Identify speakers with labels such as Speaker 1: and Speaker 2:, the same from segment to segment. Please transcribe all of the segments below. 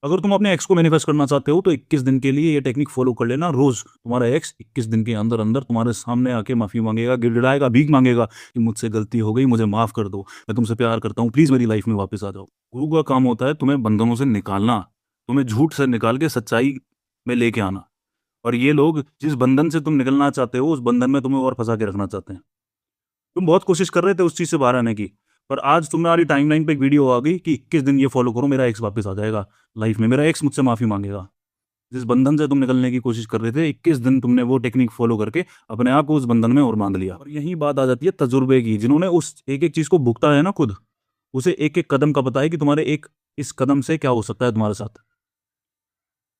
Speaker 1: अगर तुम अपने एक्स को मैनिफेस्ट करना चाहते हो तो 21 दिन के लिए ये टेक्निक फॉलो कर लेना। रोज तुम्हारा एक्स 21 दिन के अंदर अंदर तुम्हारे सामने आके माफी मांगेगा, गिड़गिड़ाएगा, भीख मांगेगा कि मुझसे गलती हो गई, मुझे माफ कर दो, मैं तुमसे प्यार करता हूँ, प्लीज मेरी लाइफ में वापस आ जाओ। गुरु का काम होता है तुम्हें बंधनों से निकालना, तुम्हें झूठ से निकाल के सच्चाई में लेके आना। और ये लोग जिस बंधन से तुम निकलना चाहते हो उस बंधन में तुम्हें और फंसा के रखना चाहते हैं। तुम बहुत कोशिश कर रहे थे उस चीज से बाहर आने की, पर आज तुम्हारी टाइमलाइन पे एक वीडियो आ गई कि 21 दिन ये फॉलो करो, मेरा एक्स वापस आ जाएगा लाइफ में, मेरा एक्स मुझसे माफी मांगेगा। जिस बंधन से तुम निकलने की कोशिश कर रहे थे 21 दिन तुमने वो टेक्निक फॉलो करके अपने आप को उस बंधन में और बांध लिया। और यही बात आ जाती है तजुर्बे की। जिन्होंने उस एक एक चीज को भुगता है ना खुद, उसे एक एक कदम का पता है कि तुम्हारे एक इस कदम से क्या हो सकता है तुम्हारे साथ।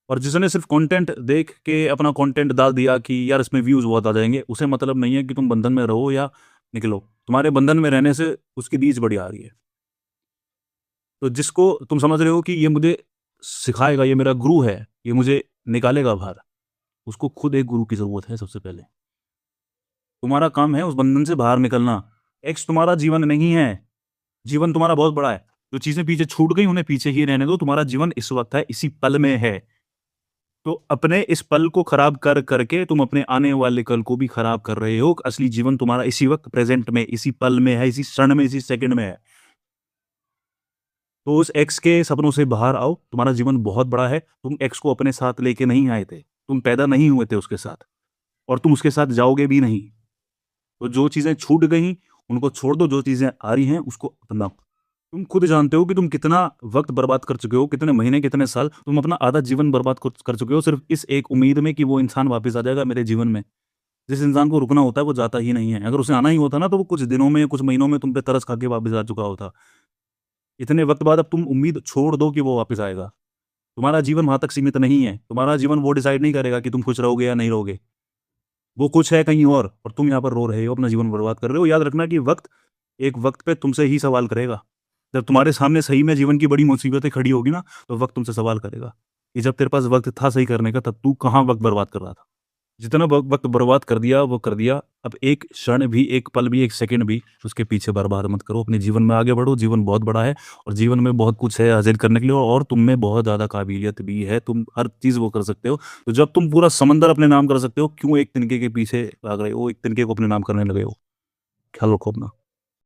Speaker 1: और जिसने सिर्फ कंटेंट देख के अपना कंटेंट डाल दिया कि यार इसमें व्यूज बहुत आ जाएंगे, उसे मतलब नहीं है कि तुम बंधन में रहो या निकलो। तुम्हारे बंधन में रहने से उसकी रीच बड़ी आ रही है। तो जिसको तुम समझ रहे हो कि ये मुझे सिखाएगा, ये मेरा गुरु है, ये मुझे निकालेगा बाहर, उसको खुद एक गुरु की जरूरत है सबसे पहले। तुम्हारा काम है उस बंधन से बाहर निकलना। एक्स तुम्हारा जीवन नहीं है, जीवन तुम्हारा बहुत बड़ा है। जो चीजें पीछे छूट गई उन्हें पीछे ही रहने दो। तुम्हारा जीवन इस वक्त है, इसी पल में है। तो अपने इस पल को खराब कर करके तुम अपने आने वाले कल को भी खराब कर रहे हो। असली जीवन तुम्हारा इसी वक्त प्रेजेंट में, इसी पल में है, इसी क्षण में, इसी सेकंड में है। तो उस एक्स के सपनों से बाहर आओ। तुम्हारा जीवन बहुत बड़ा है। तुम एक्स को अपने साथ लेके नहीं आए थे, तुम पैदा नहीं हुए थे उसके साथ, और तुम उसके साथ जाओगे भी नहीं। तो जो चीजें छूट गई उनको छोड़ दो, जो चीजें आ रही हैं उसको अपनाओ। तुम खुद जानते हो कि तुम कितना वक्त बर्बाद कर चुके हो, कितने महीने, कितने साल। तुम अपना आधा जीवन बर्बाद कर चुके हो सिर्फ इस एक उम्मीद में कि वो इंसान वापस आ जाएगा मेरे जीवन में। जिस इंसान को रुकना होता है वो जाता ही नहीं है। अगर उसे आना ही होता ना तो वो कुछ दिनों में, कुछ महीनों में तुम पे तरस खा के वापस आ चुका होता। इतने वक्त बाद अब तुम उम्मीद छोड़ दो कि वो वापस आएगा। तुम्हारा जीवन वहां तक सीमित नहीं है। तुम्हारा जीवन वो डिसाइड नहीं करेगा कि तुम खुश रहोगे या नहीं रहोगे। वो कुछ है कहीं और तुम यहाँ पर रो रहे हो, अपना जीवन बर्बाद कर रहे हो। याद रखना कि वक्त एक वक्त पे तुमसे ही सवाल करेगा। जब तुम्हारे सामने सही में जीवन की बड़ी मुसीबतें खड़ी होगी ना, तो वक्त तुमसे सवाल करेगा कि जब तेरे पास वक्त था सही करने का, तब तू कहाँ वक्त बर्बाद कर रहा था। जितना वक्त बर्बाद कर दिया वो कर दिया। अब एक क्षण भी, एक पल भी, एक सेकंड भी उसके पीछे बर्बाद मत करो। अपने जीवन में आगे बढ़ो। जीवन बहुत बड़ा है और जीवन में बहुत कुछ है हासिल करने के लिए, और तुम में बहुत ज़्यादा काबिलियत भी है। तुम हर चीज़ वो कर सकते हो। तो जब तुम पूरा समंदर अपने नाम कर सकते हो, क्यों एक तिनके के पीछे भाग रहे हो, एक तिनके को अपने नाम करने लगे हो। ख्याल रखो अपना।